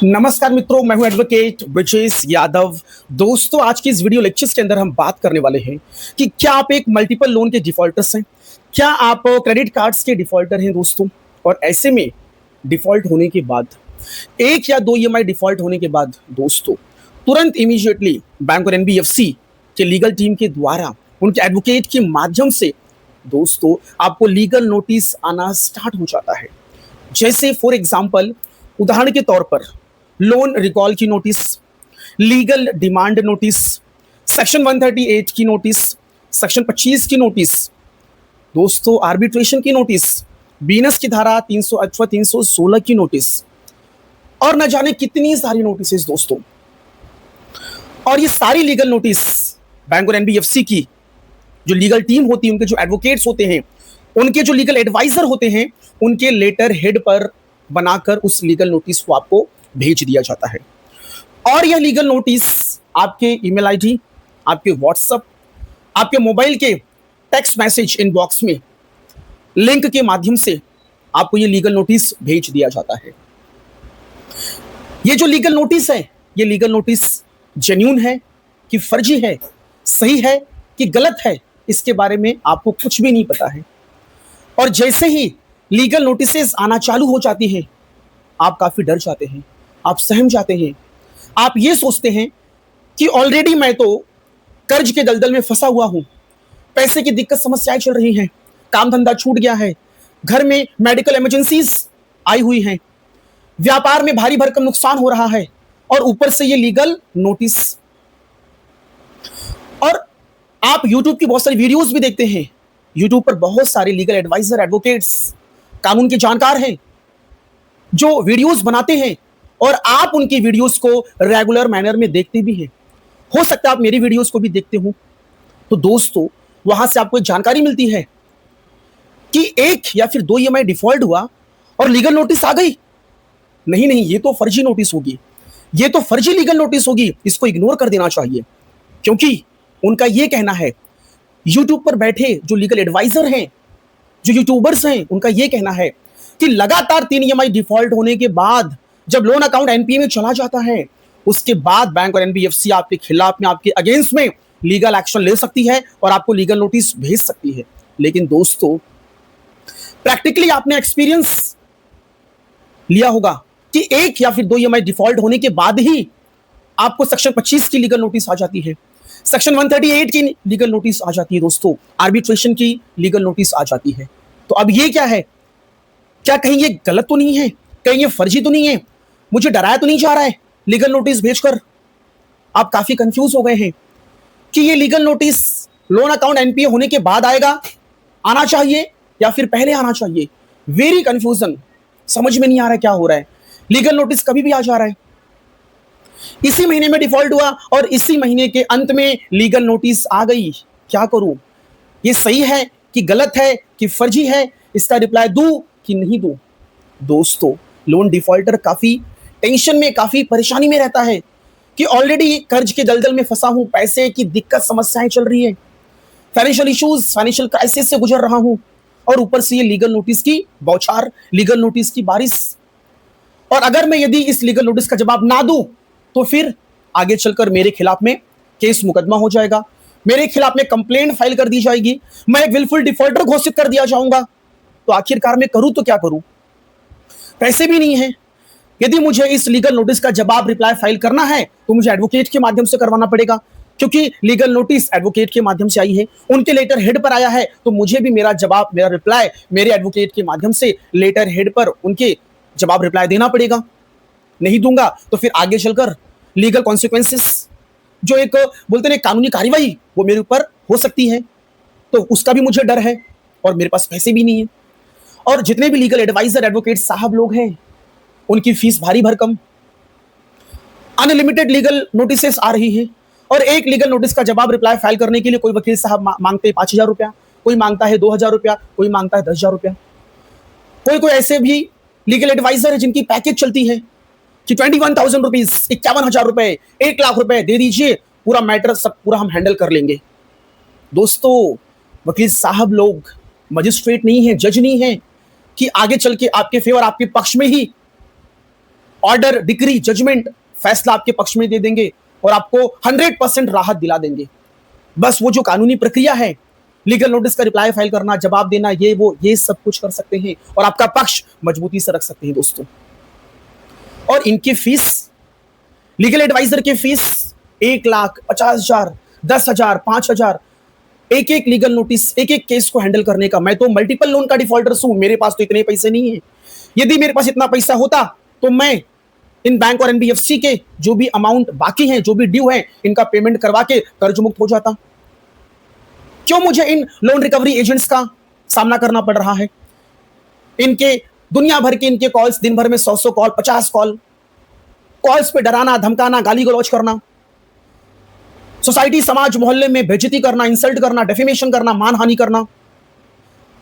नमस्कार मित्रों, मैं हूं एडवोकेट ब्रिजेश यादव। दोस्तों, आज की इस वीडियो लेक्चर्स के अंदर हम बात करने वाले हैं कि क्या आप एक मल्टीपल लोन के डिफॉल्टर्स हैं, क्या आप क्रेडिट कार्ड्स के डिफॉल्टर हैं दोस्तों। और ऐसे में डिफॉल्ट होने के बाद, एक या दो ईएमआई डिफॉल्ट होने के बाद दोस्तों, तुरंत इमीडिएटली बैंक और एनबीएफसी के लीगल टीम के द्वारा उनके एडवोकेट के माध्यम से दोस्तों आपको लीगल नोटिस आना स्टार्ट हो जाता है। जैसे फॉर एग्जाम्पल, उदाहरण के तौर पर लोन रिकॉल की notice, legal demand notice, section 138 की नोटिस, सेक्शन 25 की नोटिस, दोस्तों आर्बिट्रेशन की नोटिस, बीनस की धारा 300 अथवा 316 की नोटिस, और न जाने कितनी सारी नोटिस दोस्तों। और ये सारी लीगल नोटिस बैंक और एनबीएफसी की जो लीगल टीम होती है, उनके जो एडवोकेट्स होते हैं, उनके जो लीगल एडवाइजर होते हैं, उनके लेटर हेड पर बनाकर उस लीगल नोटिस को आपको भेज दिया जाता है। और यह लीगल नोटिस आपके ईमेल आईडी, आपके व्हाट्सएप, आपके मोबाइल के टेक्स्ट मैसेज इनबॉक्स में लिंक के माध्यम से आपको यह लीगल नोटिस भेज दिया जाता है। यह जो लीगल नोटिस है, यह लीगल नोटिस जेन्युइन है कि फर्जी है, सही है कि गलत है, इसके बारे में आपको कुछ भी नहीं पता है। और जैसे ही लीगल नोटिसेस आना चालू हो जाती हैं, आप काफी डर जाते हैं, आप सहम जाते हैं। आप ये सोचते हैं कि ऑलरेडी मैं तो कर्ज के दलदल में फंसा हुआ हूं, पैसे की दिक्कत समस्याएं चल रही हैं, काम धंधा छूट गया है, घर में मेडिकल इमरजेंसीज आई हुई हैं, व्यापार में भारी भरकम नुकसान हो रहा है, और ऊपर से ये लीगल नोटिस। और आप YouTube की बहुत सारी वीडियोस भी देखते हैं। YouTube पर बहुत सारे लीगल एडवाइजर, एडवोकेट्स, कानून के जानकार हैं जो वीडियोस बनाते हैं, और आप उनकी वीडियोस को रेगुलर मैनर में देखते भी हैं। हो सकता है आप मेरी वीडियोस को भी देखते हो। तो दोस्तों, वहां से आपको एक जानकारी मिलती है कि एक या फिर दो ईएमआई डिफॉल्ट हुआ और लीगल नोटिस आ गई। नहीं नहीं, ये तो फर्जी नोटिस होगी, ये तो फर्जी लीगल नोटिस होगी, इसको इग्नोर कर देना चाहिए। क्योंकि उनका यह कहना है, यूट्यूब पर बैठे जो लीगल एडवाइजर हैं, जो यूट्यूबर्स हैं, उनका यह कहना है कि लगातार 3 ईएमआई डिफॉल्ट होने के बाद जब लोन अकाउंट एनपीए में चला जाता है, उसके बाद बैंक और एनबीएफसी आपके खिलाफ में, आपके अगेंस्ट में लीगल एक्शन ले सकती है और आपको लीगल नोटिस भेज सकती है। लेकिन दोस्तों, प्रैक्टिकली आपने एक्सपीरियंस लिया होगा कि एक या फिर दो ईएमआई डिफॉल्ट होने के बाद ही आपको सेक्शन 25 की लीगल नोटिस आ जाती है, सेक्शन 138 की लीगल नोटिस आ जाती है दोस्तों, आर्बिट्रेशन की लीगल नोटिस आ जाती है। तो अब ये क्या है? क्या कहीं ये गलत तो नहीं है, कहीं ये फर्जी तो नहीं है, मुझे डराया तो नहीं जा रहा है लीगल नोटिस भेजकर? आप काफी कंफ्यूज हो गए हैं कि ये legal notice loan account NPA होने के बाद आएगा, आना चाहिए, या फिर पहले आना चाहिए। वेरी कंफ्यूजन, समझ में नहीं आ रहा है क्या हो रहा है। लीगल नोटिस कभी भी आ जा रहा है, इसी महीने में डिफॉल्ट हुआ और इसी महीने के अंत में लीगल नोटिस आ गई। क्या करूं? ये सही है कि गलत है कि फर्जी है? इसका रिप्लाई दूं कि नहीं दूं? दोस्तों, लोन डिफॉल्टर काफी टेंशन में, काफी परेशानी में रहता है कि ऑलरेडी कर्ज के दलदल में फंसा हूं, पैसे की दिक्कत समस्याएं चल रही है, फाइनेंशियल इश्यूज, फाइनेंशियल क्राइसिस से गुजर रहा हूं, और ऊपर से ये लीगल नोटिस की बौछार, लीगल नोटिस की बारिश। और अगर मैं यदि इस लीगल नोटिस का जवाब ना दूं तो फिर आगे चलकर मेरे खिलाफ में केस मुकदमा हो जाएगा, मेरे खिलाफ में कंप्लेंट फाइल कर दी जाएगी, मैं एक विलफुल डिफॉल्टर घोषित कर दिया जाऊंगा। तो आखिरकार मैं करूं तो क्या करूं? पैसे भी नहीं है। यदि मुझे इस लीगल नोटिस का जवाब, रिप्लाई फाइल करना है तो मुझे एडवोकेट के माध्यम से करवाना पड़ेगा, क्योंकि लीगल नोटिस एडवोकेट के माध्यम से आई है, उनके लेटर हेड पर आया है, तो मुझे भी मेरा जवाब, मेरा रिप्लाई मेरे एडवोकेट के माध्यम से लेटर हेड पर उनके जवाब, रिप्लाई देना पड़ेगा। नहीं दूंगा तो फिर आगे चलकर लीगल कॉन्सिक्वेंसेस, जो एक बोलते हैं कानूनी कार्रवाई, वो मेरे ऊपर हो सकती है। तो उसका भी मुझे डर है, और मेरे पास पैसे भी नहीं है। और जितने भी लीगल एडवाइजर, एडवोकेट साहब लोग हैं, उनकी फीस भारी भरकम, अनलिमिटेड लीगल नोटिसेस आ रही है, और एक लीगल नोटिस का जवाब, रिप्लाई फाइल करने के लिए कोई वकील साहब मांगते हैं 5,000 रुपया, कोई मांगता है 2,000 रुपया, कोई मांगता है 10,000 रुपया। कोई कोई ऐसे भी लीगल एडवाइजर है जिनकी पैकेज चलती है कि 21,000 रुपीज, 51,000 रुपए, 1,00,000 रुपए दे दीजिए, पूरा मैटर सब पूरा हम हैंडल कर लेंगे। दोस्तों, वकील साहब लोग मजिस्ट्रेट नहीं है, जज नहीं है कि आगे चल के आपके फेवर, आपके पक्ष में ही ऑर्डर, डिक्री, जजमेंट, फैसला आपके पक्ष में दे देंगे और आपको 100% राहत दिला देंगे। बस वो जो कानूनी प्रक्रिया है, लीगल नोटिस का रिप्लाई फाइल करना, जवाब देना, ये सब कुछ कर सकते हैं और आपका पक्ष मजबूती से रख सकते हैं दोस्तों। और इनकी फीस, लीगल एडवाइजर की फीस 1,00,000, 50,000, 10,000, 5,000, एक लीगल नोटिस, एक केस को हैंडल करने का। मैं तो मल्टीपल लोन का डिफॉल्टर्स हूं, मेरे पास तो इतने पैसे नहीं है। यदि मेरे पास इतना पैसा होता तो मैं इन बैंक और एनबीएफसी के जो भी अमाउंट बाकी हैं, जो भी ड्यू है, इनका पेमेंट करवा के कर्ज मुक्त हो जाता। क्यों मुझे इन लोन रिकवरी एजेंट्स का सामना करना पड़ रहा है? इनके दुनिया भर के इनके कॉल्स, दिन भर में 100 कॉल, 50 कॉल्स पे डराना, धमकाना, गाली गलौज करना, सोसाइटी, समाज, मोहल्ले में बेइज्जती करना, इंसल्ट करना, डेफेमेशन करना, मानहानि करना,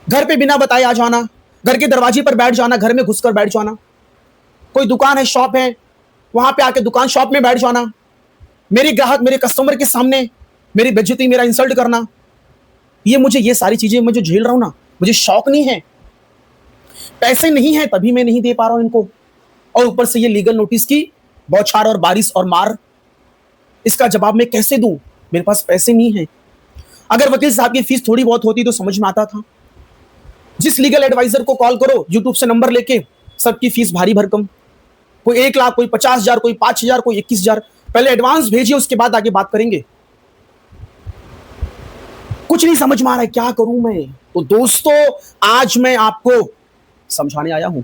घर पे बिना बताए आ जाना, घर के दरवाजे पर बैठ जाना, घर में घुसकर बैठ जाना, कोई दुकान है, शॉप है, वहां पे आके दुकान शॉप में बैठ जाना, मेरे ग्राहक, मेरे कस्टमर के सामने मेरी बेइज्जती, मेरा इंसल्ट करना। ये सारी चीजें मैं जो झेल रहा हूं ना, मुझे शौक नहीं है, पैसे नहीं है तभी मैं नहीं दे पा रहा हूं इनको, और ऊपर से ये लीगल नोटिस की बौछार और बारिश और मार, इसका जवाब मैं कैसे दूं? मेरे पास पैसे नहीं है। अगर वकील साहब की फीस थोड़ी बहुत होती तो समझ में आता था। जिस लीगल एडवाइजर को कॉल करो यूट्यूब से नंबर लेके, सबकी फीस भारी भरकम, कोई 1,00,000, कोई 50,000, कोई 5,000, कोई 21,000। पहले एडवांस भेजिए, उसके बाद आगे बात करेंगे। कुछ नहीं समझ में आ रहा है, क्या करूं मैं? तो दोस्तों, आज मैं आपको समझाने आया हूं,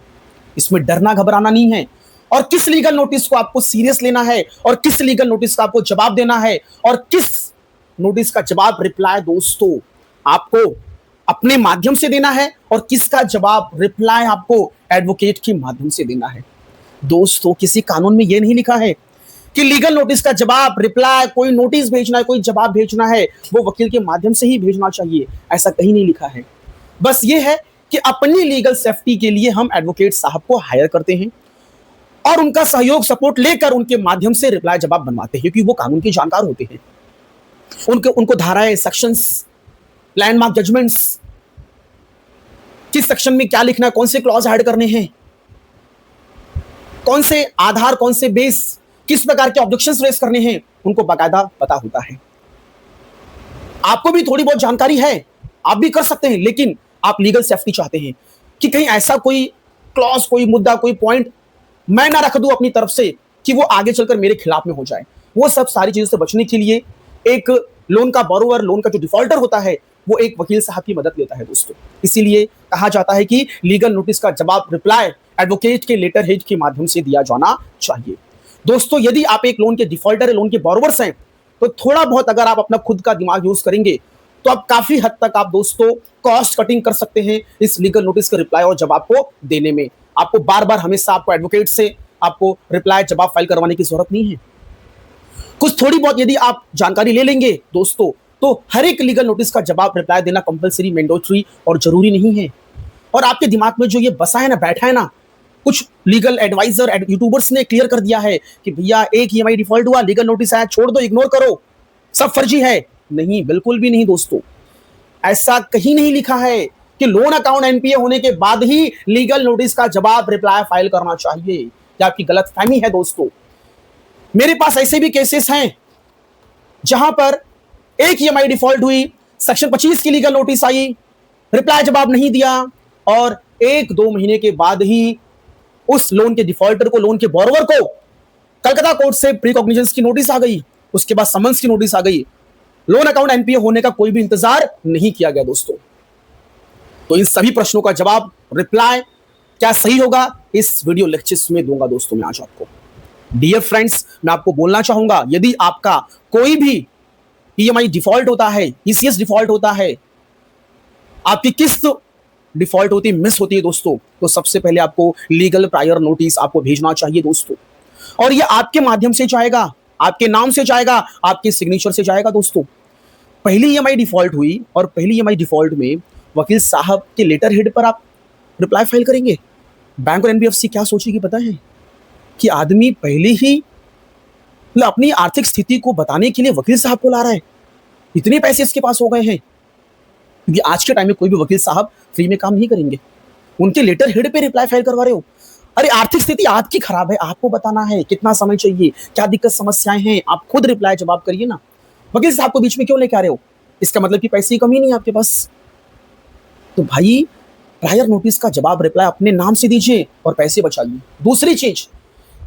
इसमें डरना घबराना नहीं है, और किस लीगल नोटिस को आपको सीरियस लेना है, और किस लीगल नोटिस का आपको जवाब देना है, और किस नोटिस का जवाब, रिप्लाई दोस्तों आपको अपने माध्यम से देना है, और किसका जवाब, रिप्लाई आपको एडवोकेट के माध्यम से देना है। दोस्तों, किसी कानून में यह नहीं लिखा है कि लीगल नोटिस का जवाब, रिप्लाई, कोई नोटिस भेजना है, कोई जवाब भेजना है, वो वकील के माध्यम से ही भेजना चाहिए, ऐसा कहीं नहीं लिखा है। बस ये है कि अपनी लीगल सेफ्टी के लिए हम एडवोकेट साहब को हायर करते हैं और उनका सहयोग, सपोर्ट लेकर उनके माध्यम से रिप्लाई जवाब बनवाते हैं, क्योंकि वो कानून के जानकार होते हैं। उनको धाराएं, सेक्शंस, लैंडमार्क जजमेंट्स, किस सेक्शन में क्या लिखना है, कौन से क्लॉज ऐड करने हैं, कौन से आधार, कौन से बेस, किस प्रकार के ऑब्जेक्शंस रेज करने हैं, उनको बाकायदा पता होता है। आपको भी थोड़ी बहुत जानकारी है, आप भी कर सकते हैं, लेकिन आप लीगल सेफ्टी चाहते हैं कि कहीं ऐसा कोई क्लॉज, कोई मुद्दा, कोई पॉइंट मैं ना रख दूं अपनी तरफ से कि वो आगे चलकर मेरे खिलाफ में हो जाए। वो सब सारी चीजों से बचने के लिए एक लोन का बोरोवर, लोन का जो डिफॉल्टर होता है, वो एक वकील साहब की मदद लेता है दोस्तों। इसीलिए कहा जाता है कि लीगल नोटिस का जवाब, रिप्लाई एडवोकेट के लेटर हेड के माध्यम से दिया जाना चाहिए। दोस्तों, यदि आप एक लोन के डिफॉल्टर, लोन के बोरोवर्स हैं, तो थोड़ा बहुत अगर आप अपना खुद का दिमाग यूज करेंगे तो आप काफी हद तक आप दोस्तों कॉस्ट कटिंग कर सकते हैं इस लीगल नोटिस का रिप्लाई और जवाब को देने में। आपको बार बार हमेशा आपको एडवोकेट से आपको रिप्लाई, जवाब फाइल करवाने की जरूरत नहीं है। कुछ थोड़ी बहुत यदि आप जानकारी ले लेंगे दोस्तों, तो हर एक लीगल नोटिस का जवाब, रिप्लाई देना कंपलसरी, मैंडेटरी और जरूरी नहीं है। और आपके दिमाग में जो ये बसा है ना, बैठा है ना, कुछ लीगल एडवाइजर, यूट्यूबर्स ने क्लियर कर दिया है कि भैया एक ईएमआई डिफॉल्ट हुआ, लीगल नोटिस आया, छोड़ दो, इग्नोर करो, सब फर्जी है। नहीं, बिल्कुल भी नहीं दोस्तों, ऐसा कहीं नहीं लिखा है कि लोन अकाउंट एनपीए होने के बाद ही लीगल नोटिस का जवाब, रिप्लाई फाइल करना चाहिए। यह आपकी गलतफहमी है दोस्तों। मेरे पास ऐसे भी केसेस हैं जहां पर एक ईएमआई डिफॉल्ट हुई, सेक्शन 25 की लीगल नोटिस आई, रिप्लाई जवाब नहीं दिया, और 1-2 महीने के बाद ही उस लोन के डिफॉल्टर को, लोन के बोरोवर को कलकत्ता कोर्ट से प्रीकॉग्निजेंस की नोटिस आ गई, उसके बाद समन्स की नोटिस आ गई। लोन अकाउंट एनपीए होने का कोई भी इंतजार नहीं किया गया दोस्तों। तो इन सभी प्रश्नों का जवाब, रिप्लाई क्या सही होगा, इस वीडियो लेक्चर्स में दूंगा दोस्तों मैं आज आपको। डियर फ्रेंड्स, मैं आपको बोलना चाहूंगा, यदि आपका कोई भी ईएमआई डिफॉल्ट होता है, ईसीएस डिफॉल्ट होता है, आपकी किस्त डिफॉल्ट होती, मिस होती है दोस्तों, तो सबसे पहले आपको लीगल प्रायर नोटिस आपको भेजना चाहिए दोस्तों। और ये आपके माध्यम से जाएगा, आपके नाम से जाएगा, आपके सिग्नेचर से जाएगा दोस्तों। पहली ईएमआई डिफॉल्ट हुई और पहली ईएमआई डिफॉल्ट में वकील साहब के लेटर हेड पर आप रिप्लाई फाइल करेंगे। बैंक और एनबीएफसी क्या सोचेगी पता है? कि आदमी पहले ही अपनी आर्थिक स्थिति को बताने के लिए वकील साहब को ला रहा है, इतने पैसे इसके पास हो गए हैं। क्योंकि आज के टाइम में कोई भी वकील साहब फ्री में काम नहीं करेंगे, उनके लेटर हेड पे रिप्लाई फाइल करवा रहे हो। अरे आर्थिक स्थिति आपकी खराब है, आपको बताना है कितना समय चाहिए, क्या दिक्कत समस्याएं हैं, आप खुद रिप्लाई जवाब करिए ना। वकील साहब को बीच में क्यों लेके आ रहे हो? इसका मतलब कि पैसे की कमी नहीं है आपके पास। तो भाई प्रायर नोटिस का जवाब रिप्लाई अपने नाम से दीजिए और पैसे बचाइए। दूसरी चीज,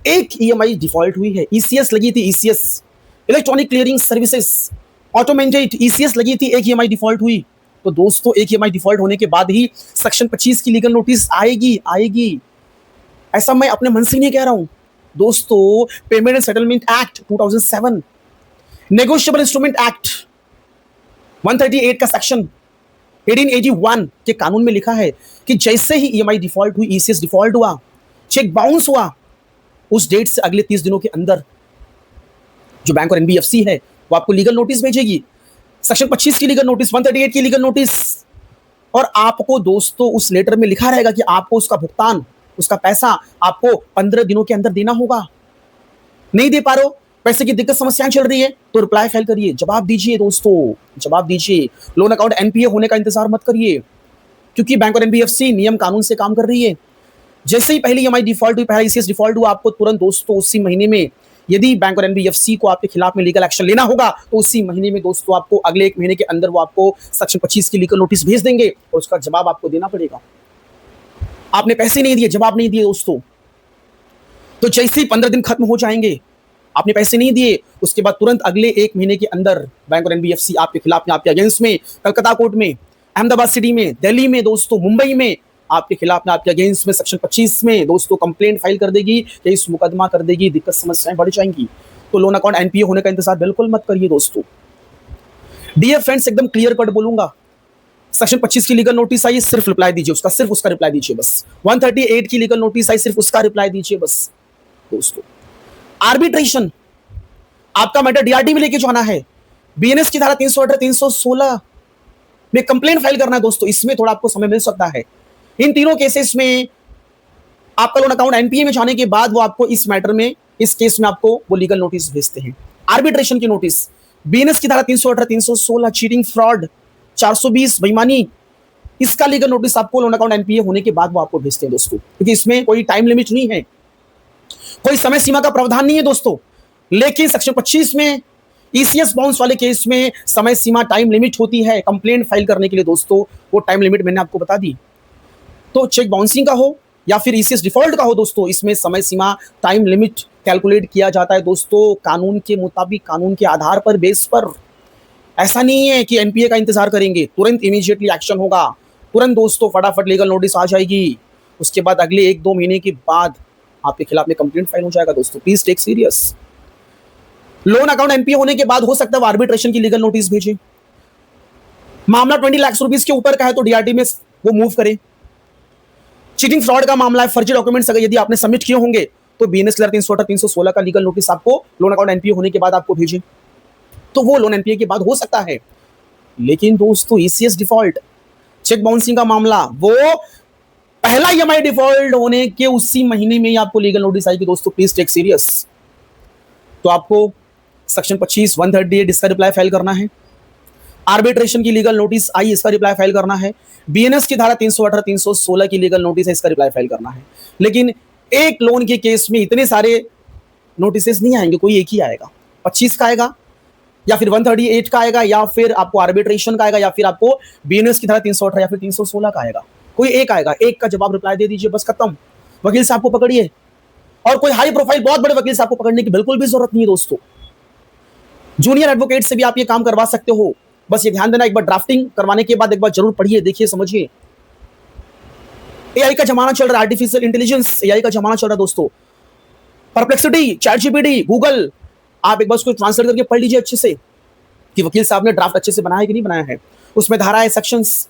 एक ईएमआई डिफॉल्ट हुई है, ईसीएस लगी थी, ECS electronic clearing services automated ECS लगी थी, एक ईएमआई डिफॉल्ट हुई। तो दोस्तों एक ईएमआई डिफॉल्ट होने के बाद ही सेक्शन 25 की लीगल नोटिस आएगी। ऐसा मैं अपने मन से नहीं कह रहा हूं दोस्तों। Payment and settlement act 2007, negotiable instrument act 138 का सेक्शन 1881 के कानून में लिखा है कि जैसे ही ईएमआई डिफॉल्ट हुई, ईसीएस डिफॉल्ट हुआ, चेक बाउंस हुआ, उस डेट से अगले 30 दिनों के अंदर जो बैंक और एनबीएफसी है वो आपको लीगल नोटिस भेजेगी, सेक्शन 25 की लीगल नोटिस, 138 की लीगल नोटिस। और आपको दोस्तों उस लेटर में लिखा रहेगा कि आपको उसका भुगतान, उसका पैसा आपको 15 दिनों के अंदर देना होगा। नहीं दे पा रहे हो, पैसे की दिक्कत समस्याएं चल रही है, तो रिप्लाई फाइल करिए, जवाब दीजिए दोस्तों, जवाब दीजिए। लोन अकाउंट एनपीए होने का इंतजार मत करिए, क्योंकि बैंक और एनबीएफसी नियम कानून से काम कर रही है। जैसे ही पहली ईएमआई डिफॉल्ट हुई, पहला ईसीएस डिफॉल्ट हुआ, आपको तुरंत दोस्तों उसी महीने में, यदि बैंक और एनबीएफसी को आपके खिलाफ में लीगल एक्शन लेना होगा, तो उसी महीने में दोस्तों आपको अगले 1 महीने के अंदर वो आपको सेक्शन 25 की लीगल नोटिस भेज देंगे और उसका जवाब आपको देना पड़ेगा। आपने पैसे नहीं दिए, जवाब नहीं दिए दोस्तों, तो जैसे ही 15 दिन खत्म हो जाएंगे, आपने पैसे नहीं दिए, उसके बाद तुरंत अगले 1 महीने के अंदर बैंक और एनबीएफसी आपके खिलाफ में, आपके अगेंस्ट में, कलकत्ता कोर्ट में, अहमदाबाद सिटी में, दिल्ली में दोस्तों, मुंबई में आपके खिलाफ में, आपके अगेंस्ट में सेक्शन 25 में दोस्तों कंप्लेंट फाइल कर देगी, केस मुकदमा कर देगी, दिक्कत समस्याएं बढ़ जाएंगी। तो लोन अकाउंट एनपीए होने का इंतजार बिल्कुल मत करिए दोस्तों। डियर फ्रेंड्स, एकदम क्लियर कट बोलूंगा, सेक्शन 25 की लीगल नोटिस आई, सिर्फ रिप्लाई दीजिए उसका, सिर्फ उसका रिप्लाई दीजिए बस। 138 की लीगल नोटिस आई, सिर्फ उसका रिप्लाई दीजिए बस दोस्तों। आर्बिट्रेशन, आपका मैटर डीआरटी में लेके जाना है, बीएनएस की धारा 318, 316 में कंप्लेंट फाइल करना है दोस्तों, इसमें थोड़ा आपको समय मिल सकता है। इन तीनों केसेस में आपका लोन अकाउंट एनपीए में जाने के बाद वो आपको इस मैटर में, इस केस में आपको वो लीगल नोटिस भेजते हैं। आर्बिट्रेशन की नोटिस, बीएनएस की धारा 318, 316 चीटिंग, फ्रॉड, 420 बेईमानी, इसका लीगल नोटिस आपको लोन अकाउंट एनपीए होने के बाद वो आपको भेजते हैं दोस्तों, क्योंकि इसमें कोई टाइम लिमिट नहीं है, कोई समय सीमा का प्रावधान नहीं है दोस्तों। लेकिन सेक्शन 25 में ईसीएस बाउंस वाले केस में समय सीमा, टाइम लिमिट होती है कंप्लेंट फाइल करने के लिए दोस्तों, वो टाइम लिमिट मैंने आपको बता दी। तो चेक बाउंसिंग का हो या फिर ईसीएस डिफॉल्ट का हो दोस्तों, इसमें समय सीमा, टाइम लिमिट कैलकुलेट किया जाता है दोस्तों कानून के मुताबिक, कानून के आधार पर, बेस पर। ऐसा नहीं है कि एनपीए का इंतजार करेंगे, तुरंत इमीडिएटली एक्शन होगा, तुरंत दोस्तों फटाफट लीगल नोटिस आ जाएगी, उसके बाद अगले 1-2 महीने के बाद आपके खिलाफ में कंप्लेंट फाइल हो जाएगा दोस्तों। Please take serious. Loan account NPA होने के बाद हो सकता है वो आर्बिट्रेशन की लीगल नोटिस भेजे। मामला 20 लाख रुपीस के ऊपर का है तो डीआरटी में वो मूव करें। चीटिंग फ्रॉड का मामला है, फर्जी डॉक्यूमेंट्स अगर यदि आपने सबमिट किए होंगे तो बीएनएस की धारा 318, 316 का लीगल नोटिस आपको लोन अकाउंट एनपीए होने के बाद आपको भेजे, तो वो लोन एनपीए के बाद हो सकता है। लेकिन दोस्तों ईसीएस डिफॉल्ट, चेक बाउंसिंग का मामला, वो पहला ईएमआई डिफॉल्ट होने के उसी महीने में ही आपको लीगल नोटिस आएगी दोस्तों। Please take serious. तो आपको सेक्शन 25, 138 इसका रिप्लाई फाइल करना है। आर्बिट्रेशन की लीगल नोटिस आई, इसका रिप्लाई फाइल करना है। बीएनएस की धारा 318, 316 की लीगल नोटिस है, इसका रिप्लाई फाइल करना है। लेकिन एक लोन के केस में इतने सारे नोटिसेस नहीं आएंगे, कोई एक ही आएगा। 25 का आएगा या फिर 138 का आएगा या फिर आपको आर्बिट्रेशन का आएगा या फिर आपको बीएनएस की धारा 318 या फिर 316 का आएगा, कोई एक आएगा। एक का जवाब रिप्लाई दे दीजिए, बस खत्म। वकील साहब को पकड़िए, और कोई हाई प्रोफाइल बहुत बड़े वकील साहब को पकड़ने की बिल्कुल भी जरूरत नहीं है दोस्तों। जूनियर एडवोकेट से भी आप ये काम करवा सकते हो। बस ये ध्यान देना, एक बार ड्राफ्टिंग करवाने के बाद एक बार जरूर पढ़िए, देखिए, समझिए। एआई का जमाना चल रहा है, आर्टिफिशियल इंटेलिजेंस, एआई का जमाना चल रहा है दोस्तों। परप्लेक्सिटी, चैट जीपीटी, गूगल, आप एक बार उसको ट्रांसलेट करके पढ़ लीजिए अच्छे से कि वकील साहब ने ड्राफ्ट अच्छे से बनाया है कि नहीं बनाया है, उसमें धाराएं, सेक्शंस,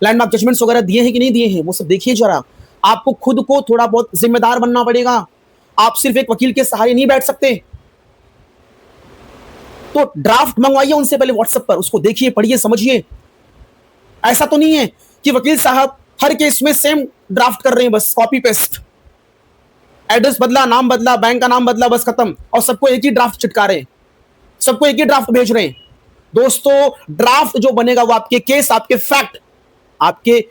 लैंडमार्क जजमेंट्स वगैरह दिए हैं कि नहीं दिए हैं, वो सब देखिए जरा। आपको खुद को थोड़ा बहुत जिम्मेदार बनना पड़ेगा, आप सिर्फ एक वकील के सहारे नहीं बैठ सकते। तो ड्राफ्ट मंगवाइए उनसे पहले व्हाट्सएप पर, उसको देखिए, पढ़िए, समझिए। ऐसा तो नहीं है कि वकील साहब हर केस में सेम ड्राफ्ट कर रहे हैं, बस कॉपी पेस्ट, एड्रेस बदला, नाम बदला, बैंक का नाम बदला, बस खत्म, और सबको एक ही ड्राफ्ट चिटका रहे हैं, सबको एक ही ड्राफ्ट भेज रहे हैं। दोस्तों ड्राफ्ट जो बनेगा वो आपके केस, आपके फैक्ट, आपके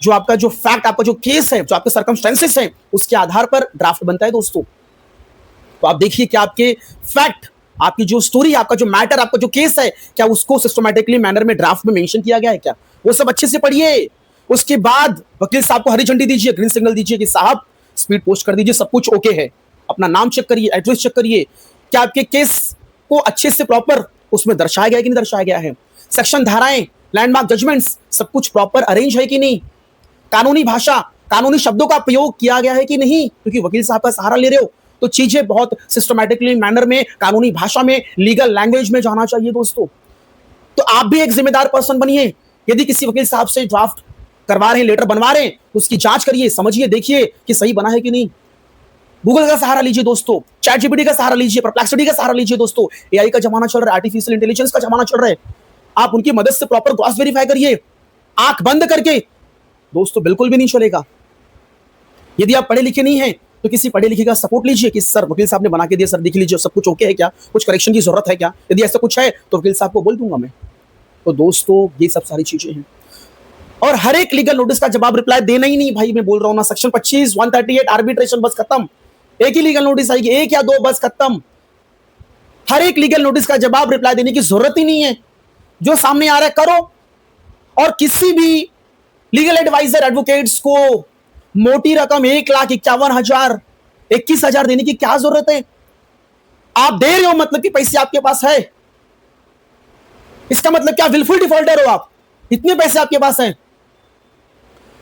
जो आपका जो फैक्ट, आपका जो केस है, जो आपके सर्कमस्टेंसेस हैं, उसके आधार पर ड्राफ्ट बनता है दोस्तों। तो आप देखिए कि आपके फैक्ट, आपकी जो स्टोरी, आपका जो मैटर, आपका जो केस है, क्या उसको सिस्टमैटिकली मैनर में ड्राफ्ट में मेंशन किया गया है क्या? वो सब अच्छे से पढ़िए। उसके बाद वकील साहब को हरी झंडी दीजिए, ग्रीन सिग्नल दीजिए कि साहब स्पीड पोस्ट कर दीजिए, सब कुछ ओके है। अपना नाम चेक करिए, एड्रेस चेक करिए, क्या आपके केस को अच्छे से प्रॉपर उसमें दर्शाया गया है कि नहीं दर्शाया गया है, सेक्शन, धाराएं, लैंडमार्क, जजमेंट्स, सब कुछ प्रॉपर अरेंज है कि नहीं, कानूनी भाषा, कानूनी शब्दों का प्रयोग किया गया है कि नहीं, क्योंकि वकील साहब का सहारा ले रहे हो तो चीजें बहुत सिस्टमैटिकली मैनर में, कानूनी भाषा में, लीगल लैंग्वेज में जाना चाहिए दोस्तों। तो आप भी एक जिम्मेदार पर्सन बनिए। यदि किसी वकील साहब से ड्राफ्ट करवा रहे हैं, लेटर बनवा रहे हैं, उसकी जांच करिए, समझिए, देखिए कि सही बना है कि नहीं। गूगल का सहारा लीजिए दोस्तों, चैट जीपीटी का सहारा लीजिए, परप्लेक्सिटी का सहारा लीजिए दोस्तों। एआई का जमाना चल रहा है, आर्टिफिशियल इंटेलिजेंस का जमाना चल रहा है। आप उनकी मदद से प्रॉपर क्रॉस वेरीफाई करिए, आंख बंद करके दोस्तों बिल्कुल भी नहीं चलेगा। यदि आप पढ़े लिखे नहीं हैं तो किसी पढ़े लिखे का सपोर्ट लीजिए कि सर वकील साहब ने बना के दिया, सर देख लीजिए सब कुछ ओके है क्या, कुछ करेक्शन की जरूरत है क्या। यदि ऐसा कुछ है तो वकील साहब को बोल दूंगा मैं। तो दोस्तों ये सब सारी चीजें हैं। और हर एक लीगल नोटिस का जवाब रिप्लाई देना ही नहीं भाई, मैं बोल रहा हूं ना, सेक्शन 25, 138 आर्बिट्रेशन, बस खत्म। एक ही लीगल नोटिस आएगी, एक या दो, बस खत्म। हर एक लीगल नोटिस का जवाब रिप्लाई देने की जरूरत ही नहीं है। जो सामने आ रहा है करो। और किसी भी लीगल एडवाइजर, एडवोकेट्स को मोटी रकम 1,51,000, 21,000 देने की क्या जरूरत है? आप दे रहे हो मतलब कि पैसे आपके पास है। इसका मतलब क्या विलफुल डिफॉल्टर हो आप? इतने पैसे आपके पास हैं।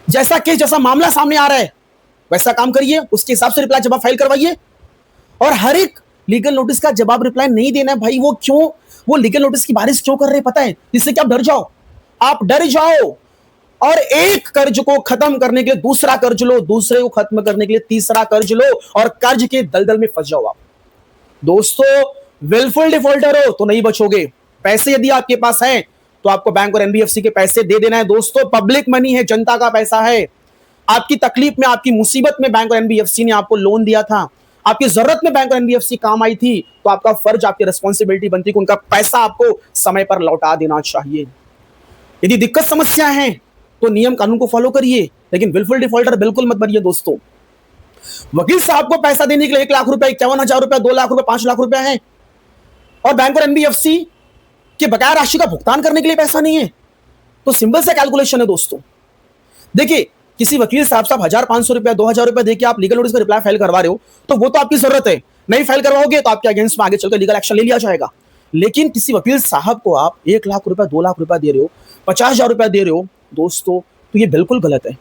जैसा केस, जैसा मामला सामने आ रहा है वैसा काम करिए, उसके हिसाब से रिप्लाई जवाब फाइल करवाइए। और हर एक लीगल नोटिस का जवाब रिप्लाई नहीं देना है भाई। वो क्यों, वो लीगल नोटिस की बारिश क्यों कर रहे हैं पता है? जिससे कि आप डर जाओ, आप डर जाओ और एक कर्ज को खत्म करने के लिए दूसरा कर्ज लो, दूसरे को खत्म करने के लिए तीसरा कर्ज लो और कर्ज के दलदल में फंस जाओ आप। दोस्तों विलफुल डिफॉल्टर हो तो नहीं बचोगे। पैसे यदि आपके पास हैं तो आपको बैंक और एनबीएफसी के पैसे दे देना है दोस्तों। पब्लिक मनी है, जनता का पैसा है। आपकी तकलीफ में, आपकी मुसीबत में बैंक और एनबीएफसी ने आपको लोन दिया था, आपकी जरूरत में बैंक और एनबीएफसी काम आई थी, तो आपका फर्ज, आपकी रिस्पॉन्सिबिलिटी बनती है कि उनका पैसा आपको समय पर लौटा देना चाहिए। यदि दिक्कत समस्या है तो नियम कानून को फॉलो करिए, लेकिन विलफुल डिफॉल्टर बिल्कुल मत बनिए दोस्तों। वकील साहब को पैसा देने के लिए 1 लाख रुपए, 51,000 रुपए, 2 लाख रुपए, 5 लाख रुपए है, और बैंक और एनबीएफसी के बकाया राशि का भुगतान करने के लिए पैसा नहीं है, तो सिंपल सा कैलकुलेशन है दोस्तों। देखिए किसी वकील साहब 1,500 रुपया, 2,000 रुपया देके आप लीगल नोटिस का रिप्लाई फाइल करवा रहे हो तो वो तो आपकी जरूरत है, नहीं फाइल करवाओगे तो आपके अगेंस्ट में आगे चलकर लीगल एक्शन ले लिया जाएगा। लेकिन किसी वकील साहब को आप 1 लाख रुपया, 2 लाख रुपया दे रहे हो, 50,000 रुपया दे रहे हो दोस्तों, तो ये बिल्कुल गलत है,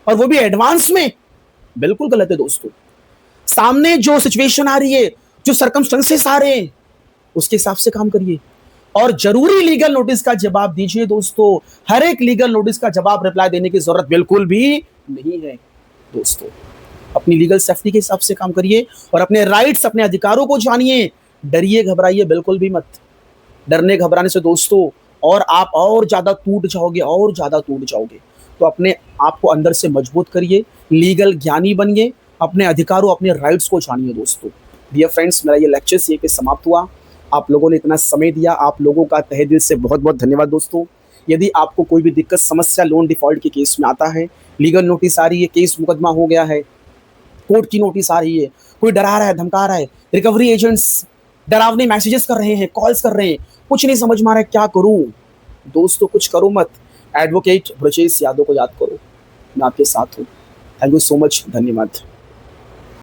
और वो भी एडवांस में, बिल्कुल गलत है दोस्तों। सामने जो सिचुएशन आ रही है, जो सर्कमस्टेंसेस आ रहे हैं, उसके हिसाब से काम करिए और जरूरी लीगल नोटिस का जवाब दीजिए दोस्तों। हर एक लीगल नोटिस का जवाब रिप्लाई देने की जरूरत बिल्कुल भी नहीं है दोस्तों। अपनी लीगल सेफ्टी के हिसाब से काम करिए और अपने राइट्स, अपने अधिकारों को जानिए। डरिए, घबराइए बिल्कुल भी मत। डरने घबराने से दोस्तों और आप और ज्यादा टूट जाओगे, और ज्यादा टूट जाओगे। तो अपने आप को अंदर से मजबूत करिए, लीगल ज्ञानी बनिए, अपने अधिकारों, अपने राइट्स को जानिए दोस्तों। डियर फ्रेंड्स, मेरा ये लेक्चर ये समाप्त हुआ। आप लोगों ने इतना समय दिया, आप लोगों का तहे दिल से बहुत बहुत धन्यवाद दोस्तों। यदि आपको कोई भी दिक्कत, समस्या लोन डिफॉल्ट के केस में आता है, लीगल नोटिस आ रही है, केस मुकदमा हो गया है, कोर्ट की नोटिस आ रही है, कोई डरा रहा है, धमका रहा है, रिकवरी एजेंट्स डरावने मैसेजेस कर रहे हैं, कॉल्स कर रहे हैं, कुछ नहीं समझ में आ रहा है क्या करूं दोस्तों, कुछ करो मत। एडवोकेट ब्रजेश यादव को याद करो, मैं आपके साथ हूं। थैंक यू सो मच, धन्यवाद।